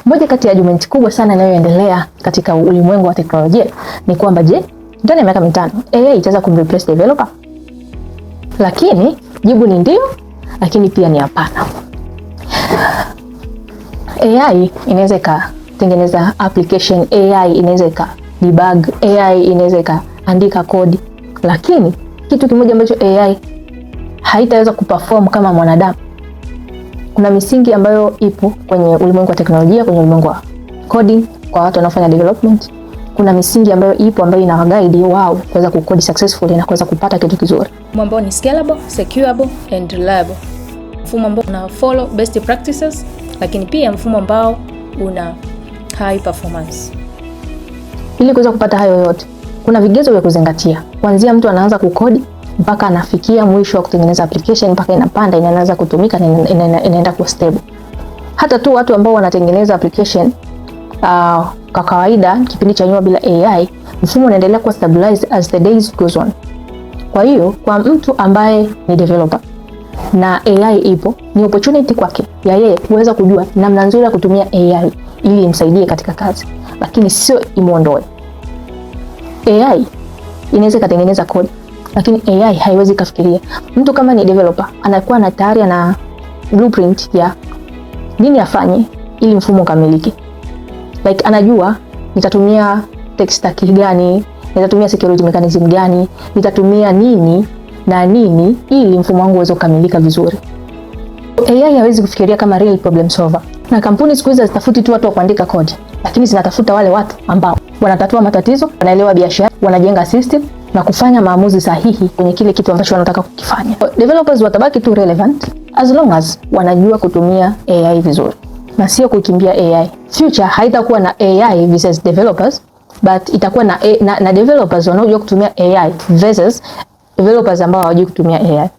Moja kati ya argument kubwa sana inayoendelea katika ulimwengu wa teknolojia ni kwamba je, ndani ya miaka 5 AI itaweza kumreplace developer? Lakini jibu ni ndio, lakini pia ni hapana. AI inaweza ikatengeneza application, AI inaweza ika debug, AI inaweza ikaandika kodi, lakini kitu kimoja ambacho AI haitaweza kuperform kama mwanadamu. Kuna misingi ambayo ipo kwenye ulimwengu wa teknolojia, kwenye ulimwengu wa coding kwa watu wanaofanya development. Kuna misingi ambayo ipo ambayo ina guide wao kuweza kukodi successfully na kuweza kupata kitu kizuri. Mfumo ambao ni scalable, securable and reliable. Mfumo ambao una follow best practices, lakini pia mfumo ambao una high performance. Ili kuweza kupata hayo yote, kuna vigezo vya kuzingatia. Kuanzia mtu anaanza kukodi mpaka anafikia mwisho wa kutengeneza application, mpaka inapanda, inaanza kutumika na inaenda kuwa stable. Hata tu watu ambao wanatengeneza application kwa kawaida kipindi cha nyuma bila AI, mfumo unaendelea kuwa stabilized as the days goes on. Kwa hiyo kwa mtu ambaye ni developer na AI ipo, ni opportunity kwake ya yeye kuweza kujua namna nzuri ya kutumia AI ili imsaidie katika kazi, lakini sio imuondoe. AI inaweza kutengeneza code, lakini AI haiwezi kufikiria. Mtu kama ni developer anakuwa na tayari na blueprint ya nini afanye ili mfumo ukamilike. Like anajua nitatumia tech stack gani, nitatumia security mechanism gani, nitatumia nini na nini ili mfumo wangu uweze kukamilika vizuri. AI haiwezi kufikiria kama real problem solver. Na kampuni siku hizi hazitafuti tu watu wa kuandika code, lakini zinatafuta wale watu ambao wanatatua matatizo, wanaelewa biashara, wanajenga system na kufanya maamuzi sahihi kwenye kile kitu ambacho wanataka kukifanya. Developers watabaki tu relevant as long as wanajua kutumia AI vizuri na sio kukimbia AI. Future haitakuwa na AI versus developers, but itakuwa na developers wanaojua kutumia AI versus developers ambao hawajui kutumia AI.